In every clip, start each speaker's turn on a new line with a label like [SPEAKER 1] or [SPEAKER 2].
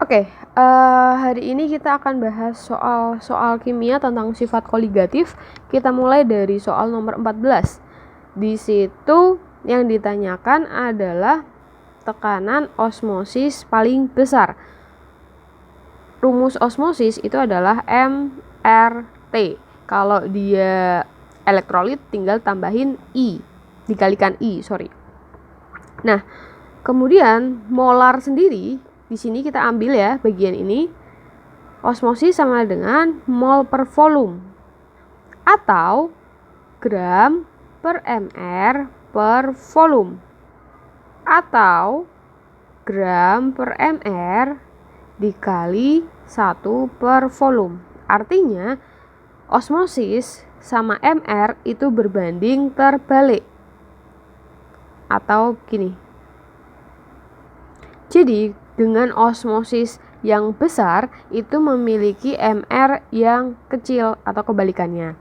[SPEAKER 1] Oke, hari ini kita akan bahas soal kimia tentang sifat koligatif. Kita mulai dari soal nomor 14. Di situ yang ditanyakan adalah tekanan osmosis paling besar. Rumus osmosis itu adalah MRT. Kalau dia elektrolit tinggal tambahin dikalikan I. Nah, kemudian molar sendiri, di sini kita ambil ya bagian ini. Osmosis sama dengan mol per volume atau gram per mr per volume atau gram per mr dikali 1 per volume. Artinya osmosis sama mr itu berbanding terbalik. Atau gini. Jadi dengan osmosis yang besar itu memiliki mr yang kecil atau kebalikannya.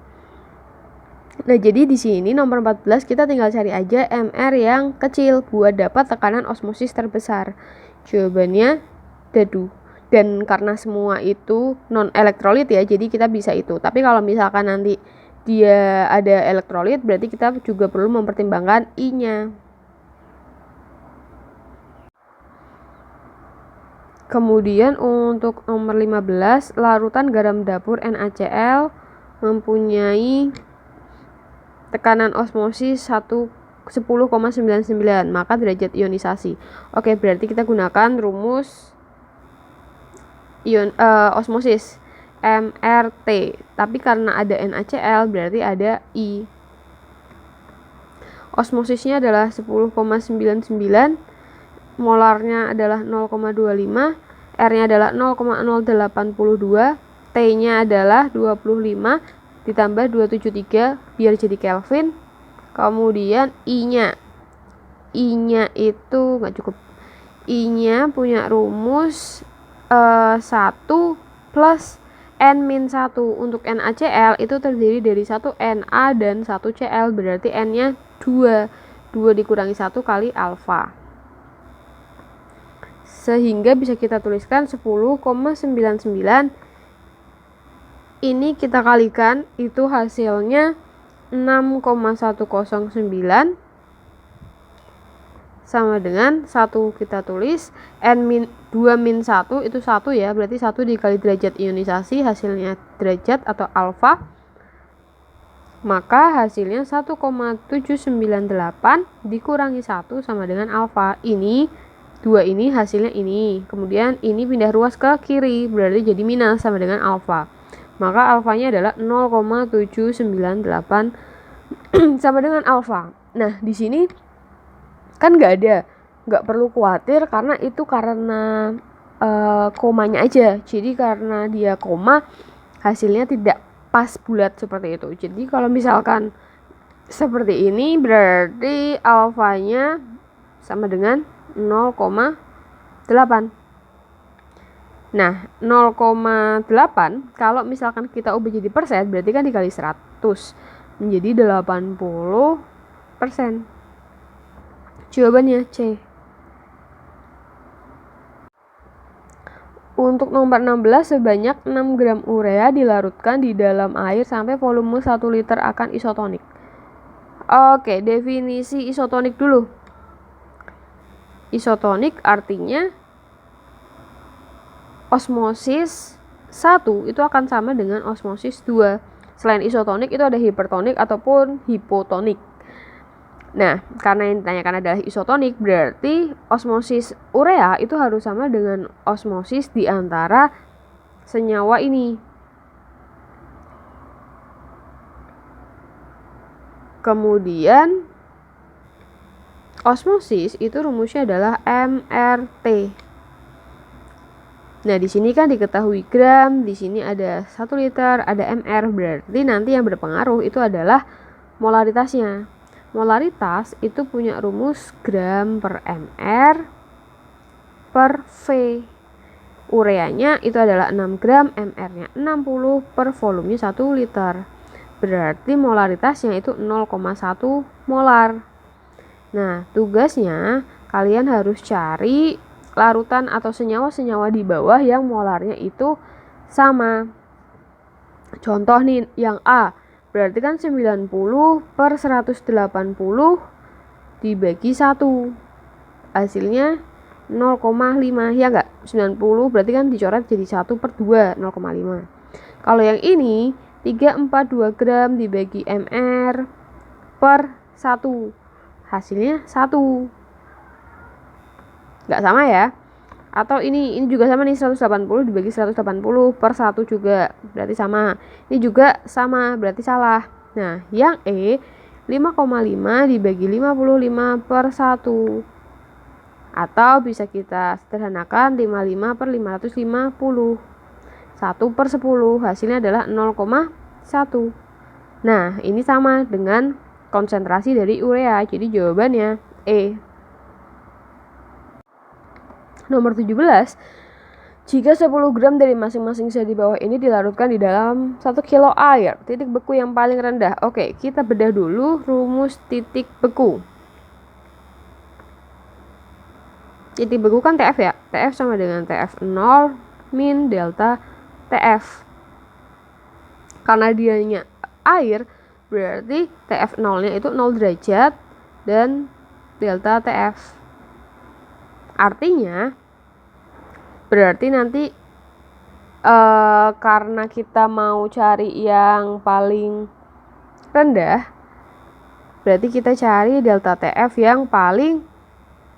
[SPEAKER 1] Nah, jadi di sini nomor 14 kita tinggal cari aja mr yang kecil buat dapat tekanan osmosis terbesar. Jawabannya dadu. Dan karena semua itu non elektrolit ya, jadi kita bisa itu. Tapi kalau misalkan nanti dia ada elektrolit, berarti kita juga perlu mempertimbangkan I-nya. Kemudian untuk nomor 15, larutan garam dapur NaCl mempunyai tekanan osmosis 10,99, maka derajat ionisasi. Oke, berarti kita gunakan rumus osmosis MRT. Tapi karena ada NaCl berarti ada I. Osmosisnya adalah 10,99, molarnya adalah 0,25, R-nya adalah 0,082, T-nya adalah 25 ditambah 273 biar jadi Kelvin. Kemudian I-nya itu nggak cukup. I-nya punya rumus 1 plus N-1. Untuk NaCl itu terdiri dari 1 Na dan 1 Cl, berarti N-nya 2 dikurangi 1 kali alfa, sehingga bisa kita tuliskan 10,99. Ini kita kalikan, itu hasilnya 6,109 sama dengan 1 kita tulis N-2 min 1 itu 1 ya, berarti 1 dikali derajat ionisasi hasilnya derajat atau alfa, maka hasilnya 1,798 dikurangi 1 sama dengan alfa. Ini 2 ini hasilnya ini, kemudian ini pindah ruas ke kiri berarti jadi minus sama dengan alfa, maka alfanya adalah 0,798 sama dengan alfa. Nah, di sini kan nggak perlu khawatir karena itu karena komanya aja. Jadi karena dia koma hasilnya tidak pas bulat seperti itu. Jadi kalau misalkan seperti ini berarti alfanya sama dengan 0,8. Nah, 0,8 kalau misalkan kita ubah jadi persen berarti kan dikali 100 menjadi 80%. Jawabannya C. Untuk nomor 16, sebanyak 6 gram urea dilarutkan di dalam air sampai volume 1 liter akan isotonik. Oke, definisi isotonik dulu. Isotonik artinya osmosis 1 itu akan sama dengan osmosis 2. Selain isotonik itu ada hipertonik ataupun hipotonik. Nah, karena yang ditanyakan adalah isotonik, berarti osmosis urea itu harus sama dengan osmosis di antara senyawa ini. Kemudian osmosis itu rumusnya adalah MRT. Nah, di sini kan diketahui gram, di sini ada 1 liter, ada mr, berarti nanti yang berpengaruh itu adalah molaritasnya. Molaritas itu punya rumus gram per mr per V. Ureanya itu adalah 6 gram, mr-nya 60 per volumenya 1 liter. Berarti molaritasnya itu 0,1 molar. Nah, tugasnya kalian harus cari larutan atau senyawa-senyawa di bawah yang molarnya itu sama. Contoh nih yang A, berarti kan 90 per 180 dibagi 1. Hasilnya 0,5, ya enggak? 90 berarti kan dicoret jadi 1 per 2, 0,5. Kalau yang ini 342 gram dibagi mr per 1, hasilnya 1. Nggak sama ya. Atau ini juga sama nih, 180 dibagi 180 per 1 juga, berarti sama. Ini juga sama, berarti salah. Nah, yang E 5,5 dibagi 55 per 1. Atau bisa kita sederhanakan 55 per 550. 1 per 10, hasilnya adalah 0,1. Nah, ini sama dengan konsentrasi dari urea, jadi jawabannya E. Nomor 17, jika 10 gram dari masing-masing sel di bawah ini dilarutkan di dalam 1 kilo air, titik beku yang paling rendah. Oke, kita bedah dulu rumus titik beku. Titik beku kan TF ya, TF sama dengan TF0 min delta TF. Karena dianya air, berarti TF0 nya itu 0 derajat dan delta TF. Artinya berarti nanti karena kita mau cari yang paling rendah, berarti kita cari delta TF yang paling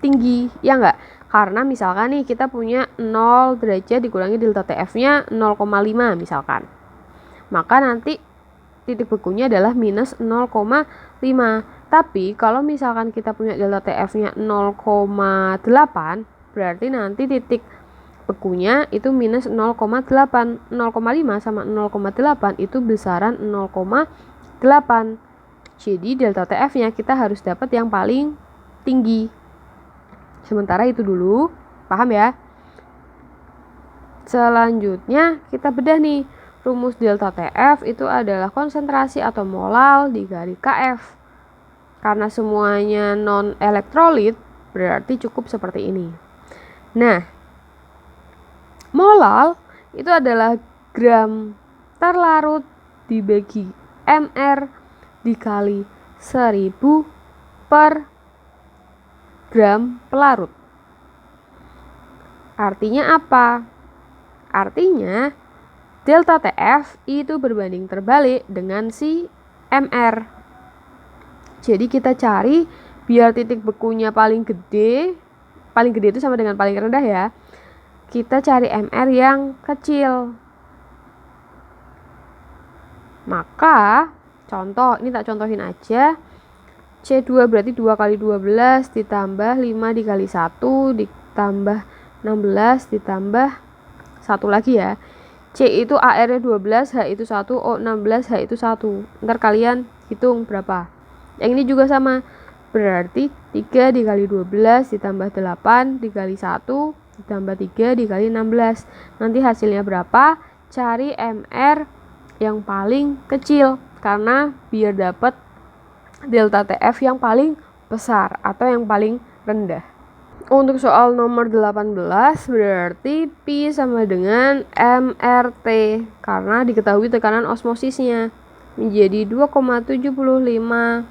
[SPEAKER 1] tinggi, ya enggak? Karena misalkan nih kita punya 0 derajat dikurangi delta TF-nya 0,5 misalkan. Maka nanti titik bekunya adalah minus 0,5. Tapi kalau misalkan kita punya delta TF-nya 0,8, berarti nanti titik bekunya itu minus 0,8. 0,5 sama 0,8 itu besaran 0,8. Jadi delta TF-nya kita harus dapat yang paling tinggi. Sementara itu dulu, paham ya? Selanjutnya kita bedah nih. Rumus delta TF itu adalah konsentrasi atau molal dikali KF. Karena semuanya non elektrolit, berarti cukup seperti ini. Nah, molal itu adalah gram terlarut dibagi mr dikali 1000 per gram pelarut. Artinya apa? Artinya delta TF itu berbanding terbalik dengan si mr. Jadi kita cari biar titik bekunya paling gede itu sama dengan paling rendah ya. Kita cari mr yang kecil. Maka contoh, ini tak contohin aja. C2 berarti 2 kali 12 ditambah 5 dikali 1 ditambah 16 ditambah 1 lagi ya. C itu AR-nya 12, H itu 1, O 16, H itu 1. Ntar kalian hitung berapa. Yang ini juga sama. Berarti 3 dikali 12 ditambah 8 dikali 1 ditambah 3 dikali 16. Nanti hasilnya berapa? Cari MR yang paling kecil. Karena biar dapat delta TF yang paling besar atau yang paling rendah. Untuk soal nomor 18 berarti Pi sama dengan MRT karena diketahui tekanan osmosisnya menjadi 2,75.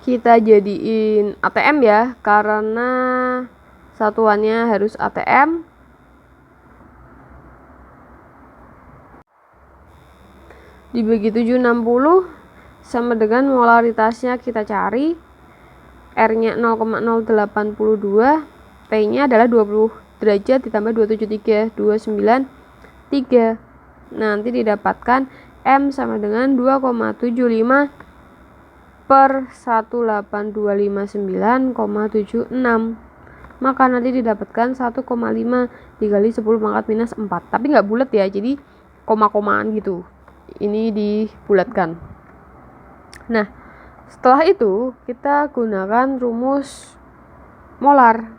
[SPEAKER 1] Kita jadiin ATM ya karena satuannya harus ATM. Dibagi 760 sama dengan molaritasnya kita cari. R-nya 0,082, T-nya adalah 20 derajat ditambah 273, 293. Nanti didapatkan M sama dengan 2,75 per 18259,76. Maka nanti didapatkan 1,5 dikali 10 pangkat minus 4. Tapi nggak bulat ya, jadi koma-komaan gitu. Ini dibulatkan. Nah, setelah itu kita gunakan rumus molar.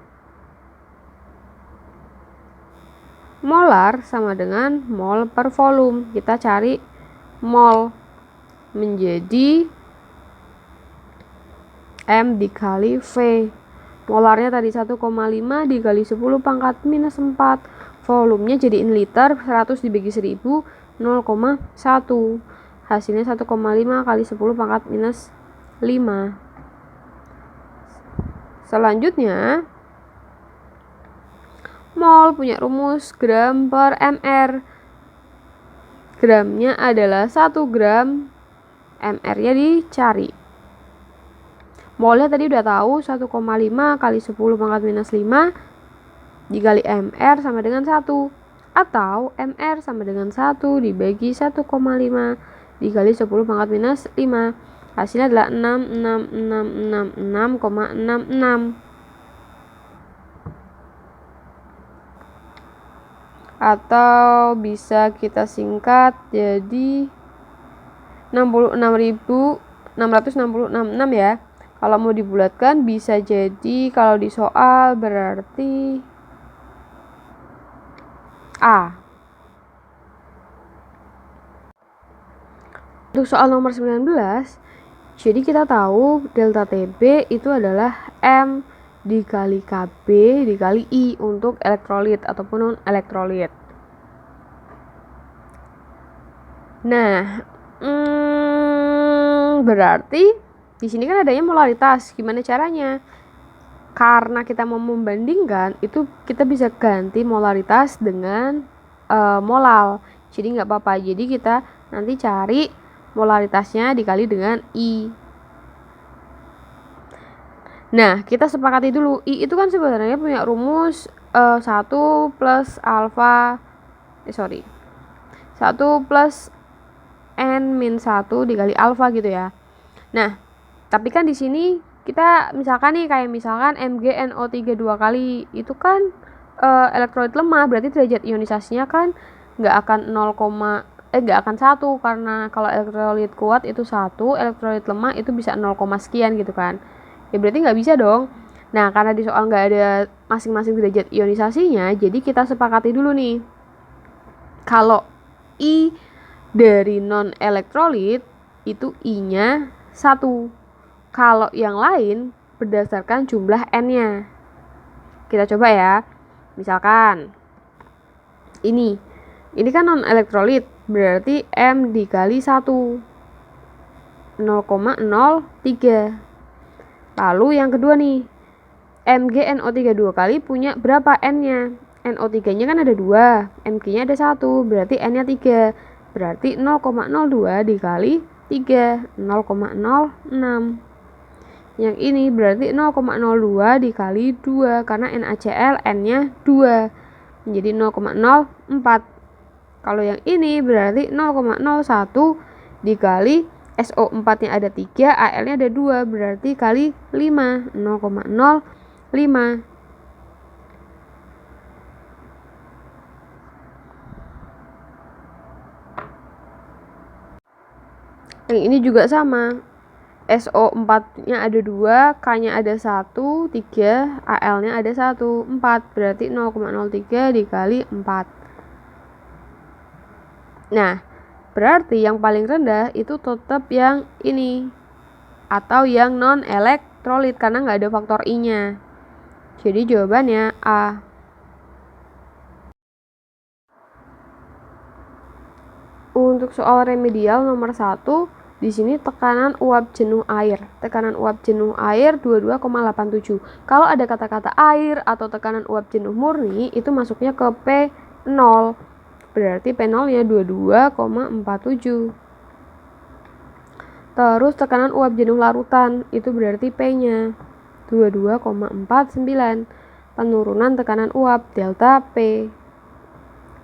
[SPEAKER 1] Molar sama dengan mol per volume. Kita cari mol menjadi M dikali V. Molarnya tadi 1,5 dikali 10 pangkat minus 4. Volumenya jadi in liter, 100 dibagi 1000, 0,1. Hasilnya 1,5 kali 10 pangkat minus 5. Selanjutnya, mol punya rumus gram per mr. Gramnya adalah 1 gram, mr-nya dicari. Molnya tadi udah tahu 1,5 kali 10 pangkat minus 5 dikali mr sama dengan 1. Atau mr sama dengan 1 dibagi 1,5 dikali 10 pangkat minus 5. Hasilnya adalah 66666,66. Atau bisa kita singkat jadi 66.666 ya. Kalau mau dibulatkan bisa jadi kalau di soal berarti A. Untuk soal nomor 19, jadi kita tahu delta TB itu adalah M dikali KB dikali I untuk elektrolit ataupun non elektrolit. Nah, berarti di sini kan adanya molaritas. Gimana caranya? Karena kita mau membandingkan, itu kita bisa ganti molaritas dengan molal. Jadi nggak apa-apa. Jadi kita nanti cari molaritasnya dikali dengan I. Nah, kita sepakati dulu. I itu kan sebenarnya punya rumus 1 plus alfa 1 plus n min 1 dikali alfa gitu ya. Nah, tapi kan di sini kita misalkan nih kayak misalkan MgNO3 2 kali itu kan elektrolit lemah, berarti derajat ionisasinya kan nggak akan 1 karena kalau elektrolit kuat itu 1, elektrolit lemah itu bisa 0, sekian gitu kan. Ya berarti nggak bisa dong. Nah, karena di soal nggak ada masing-masing derajat ionisasinya, jadi kita sepakati dulu nih. Kalau I dari non elektrolit itu I-nya 1. Kalau yang lain berdasarkan jumlah N-nya. Kita coba ya. Misalkan ini kan non elektrolit, berarti M dikali 1 0,03. Lalu yang kedua nih, MgNO3 2 kali punya berapa N-nya? NO3-nya kan ada 2, Mg-nya ada 1, berarti N-nya 3. Berarti 0,02 dikali 3, 0,06. Yang ini berarti 0,02 dikali 2, karena NaCl N-nya 2, menjadi 0,04. Kalau yang ini berarti 0,01 dikali SO4-nya ada 3, Al-nya ada 2, berarti kali 5, 0,05. Yang ini juga sama. SO4-nya ada 2, K-nya ada 1, 3, Al-nya ada 1, 4, berarti 0,03 dikali 4. Nah, berarti yang paling rendah itu tetap yang ini atau yang non elektrolit karena nggak ada faktor I-nya. Jadi jawabannya A. Untuk soal remedial nomor 1, di sini tekanan uap jenuh air. Tekanan uap jenuh air 22,87. Kalau ada kata-kata air atau tekanan uap jenuh murni itu masuknya ke P0. Berarti P0-nya 22,47. Terus tekanan uap jenuh larutan itu berarti P-nya 22,49. Penurunan tekanan uap delta P.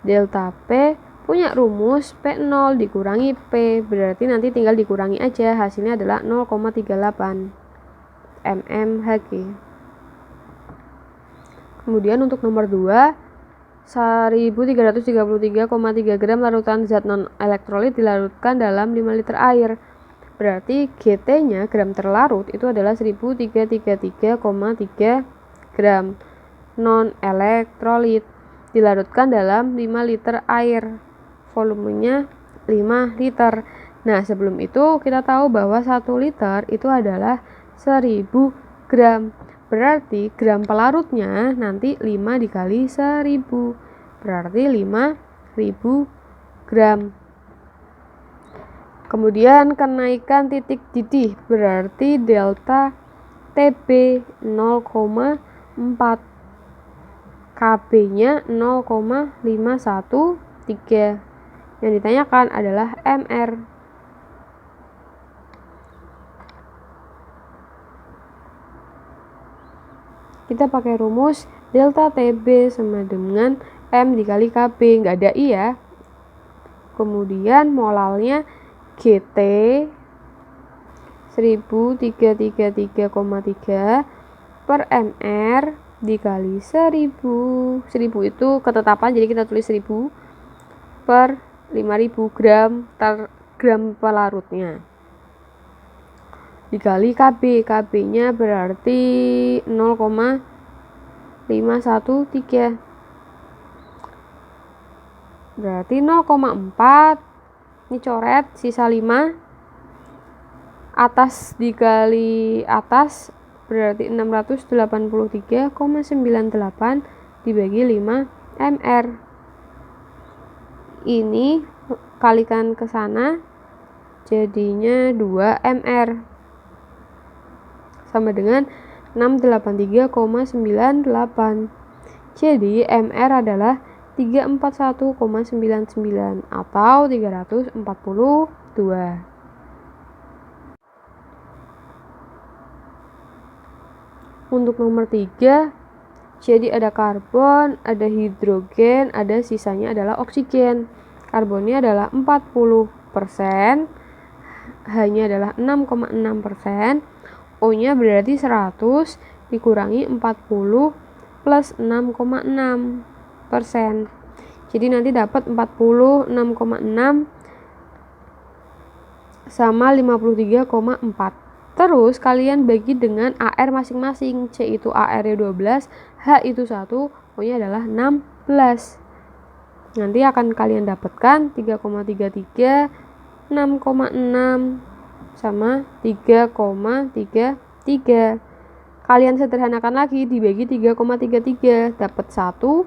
[SPEAKER 1] Delta P punya rumus P0 dikurangi P, berarti nanti tinggal dikurangi aja, hasilnya adalah 0,38 mmHg. Kemudian untuk nomor 2, 1333,3 gram larutan zat non-elektrolit dilarutkan dalam 5 liter air. Berarti GT-nya gram terlarut itu adalah 1333,3 gram non-elektrolit dilarutkan dalam 5 liter air. Volumenya 5 liter. Nah, sebelum itu kita tahu bahwa 1 liter itu adalah 1000 gram. Berarti gram pelarutnya nanti 5 dikali 1000. Berarti 5000 gram. Kemudian kenaikan titik didih berarti delta TB 0,4. KB-nya 0,513. Yang ditanyakan adalah MR. Kita pakai rumus delta TB sama dengan M dikali KB, nggak ada I ya. Kemudian molalnya GT 1333,3 per MR dikali 1000. 1000 itu ketetapan, jadi kita tulis 1000 per 5000 gram gram pelarutnya. Dikali KB. KB-nya berarti 0,513. Berarti 0,4. Ini coret, sisa 5. Atas dikali atas berarti 683,98 dibagi 5 MR. Ini kalikan ke sana jadinya 2 MR sama dengan 683,98. Jadi MR adalah 341,99 atau 342. Untuk nomor 3, jadi ada karbon, ada hidrogen, ada sisanya adalah oksigen. Karbonnya adalah 40%, H-nya adalah 6,6%, O-nya berarti 100 dikurangi 40 plus 6,6%. Jadi nanti dapat 46,6 sama 53,4. Terus kalian bagi dengan AR masing-masing. C itu AR-nya 12, H itu 1, O-nya adalah 16. Nanti akan kalian dapatkan 3,33, 6,6 sama 3,33. Kalian sederhanakan lagi, dibagi 3,33, dapat 1,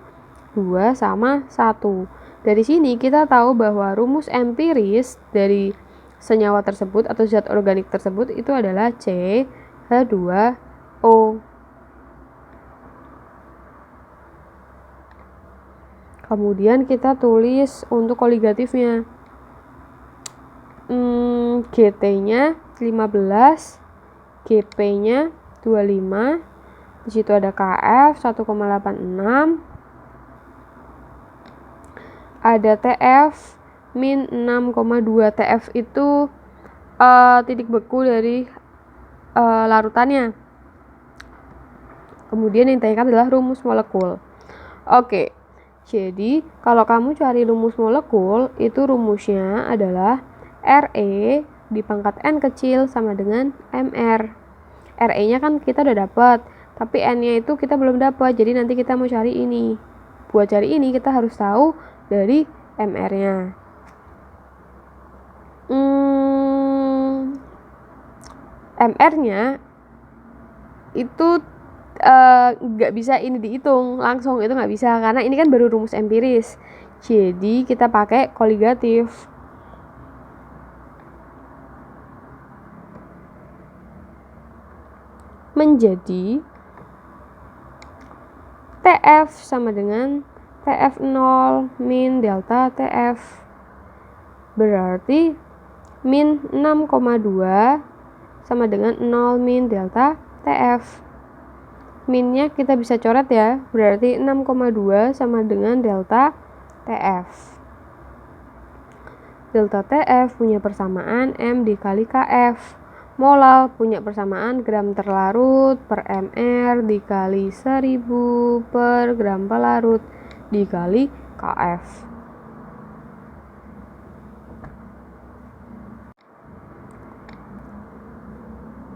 [SPEAKER 1] 2 sama 1. Dari sini kita tahu bahwa rumus empiris dari senyawa tersebut atau zat organik tersebut itu adalah CH2O. Kemudian kita tulis untuk koligatifnya. GT-nya 15, GP-nya 25. Di situ ada KF 1,86. Ada TF min 6,2. TF itu titik beku dari larutannya. Kemudian yang ditanyakan adalah rumus molekul. Oke, jadi kalau kamu cari rumus molekul, itu rumusnya adalah Re di pangkat N kecil sama dengan MR. Re-nya kan kita udah dapat, tapi N-nya itu kita belum dapat, jadi nanti kita mau cari ini. Buat cari ini kita harus tahu dari MR-nya. MR-nya itu nggak bisa ini dihitung langsung, itu nggak bisa karena ini kan baru rumus empiris. Jadi kita pakai koligatif. Menjadi TF sama dengan TF0 min delta TF. Berarti min 6,2 sama dengan 0 min delta TF. Minnya kita bisa coret ya, berarti 6,2 sama dengan delta TF. Delta TF punya persamaan M dikali KF. Molal punya persamaan gram terlarut per MR dikali 1000 per gram pelarut dikali KF.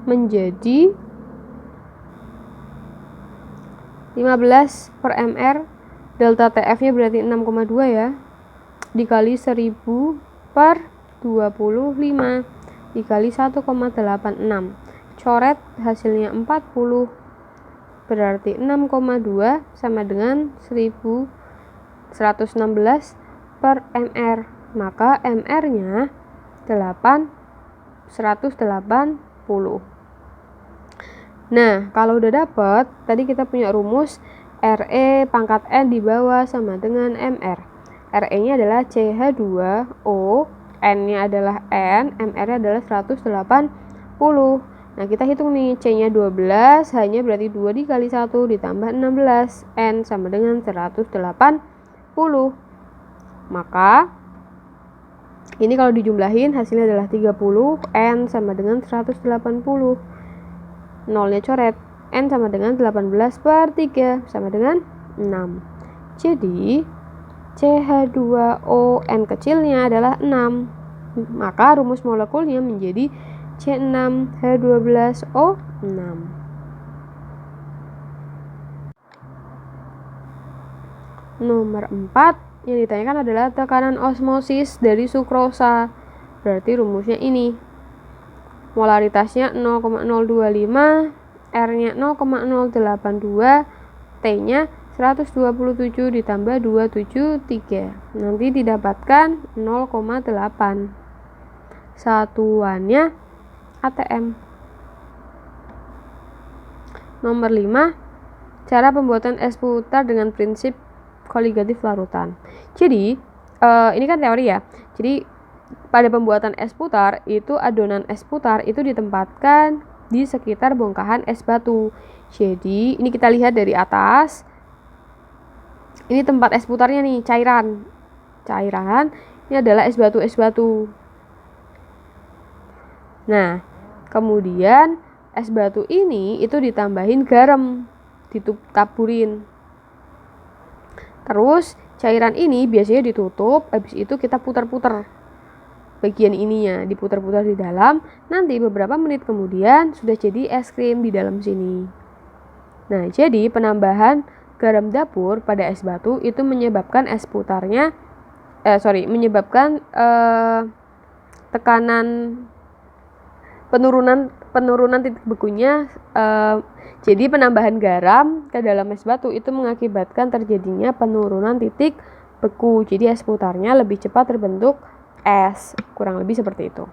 [SPEAKER 1] Menjadi 15 per MR, delta TF-nya berarti 6,2 ya, dikali 1000 per 25 dikali 1,86. coret hasilnya 40. Berarti 6,2 sama dengan 1116 per mr. Maka mr-nya 180. Nah, kalau udah dapet, tadi kita punya rumus Re pangkat N di bawah sama dengan mr. Re-nya adalah CH2O, N-nya adalah N, mr-nya adalah 180. Nah, kita hitung nih, C-nya 12, H-nya berarti 2 dikali 1 ditambah 16, N sama dengan 180. Maka ini kalau dijumlahin hasilnya adalah 30, N sama dengan 180. Nolnya coret, N sama dengan 18 per 3 sama dengan 6. Jadi CH2O N kecilnya adalah 6. Maka rumus molekulnya menjadi C6H12O6. Nomor 4 yang ditanyakan adalah tekanan osmosis dari sukrosa. Berarti rumusnya ini. Molaritasnya 0,025, R-nya 0,082, T-nya 127 ditambah 273. Nanti didapatkan 0,8. Satuannya ATM. Nomor 5, cara pembuatan es putar dengan prinsip koligatif larutan. Jadi, ini kan teori ya. Jadi, pada pembuatan es putar, itu adonan es putar itu ditempatkan di sekitar bongkahan es batu. Jadi, ini kita lihat dari atas. Ini tempat es putarnya nih, cairan. Ini adalah es batu. Nah, kemudian es batu ini itu ditambahin garam, ditaburin. Terus cairan ini biasanya ditutup, habis itu kita putar-putar bagian ininya, diputar-putar di dalam. Nanti beberapa menit kemudian sudah jadi es krim di dalam sini. Nah, jadi penambahan garam dapur pada es batu itu menyebabkan es putarnya menyebabkan penurunan titik bekunya. Jadi penambahan garam ke dalam es batu itu mengakibatkan terjadinya penurunan titik beku. Jadi es putarnya lebih cepat terbentuk es, kurang lebih seperti itu.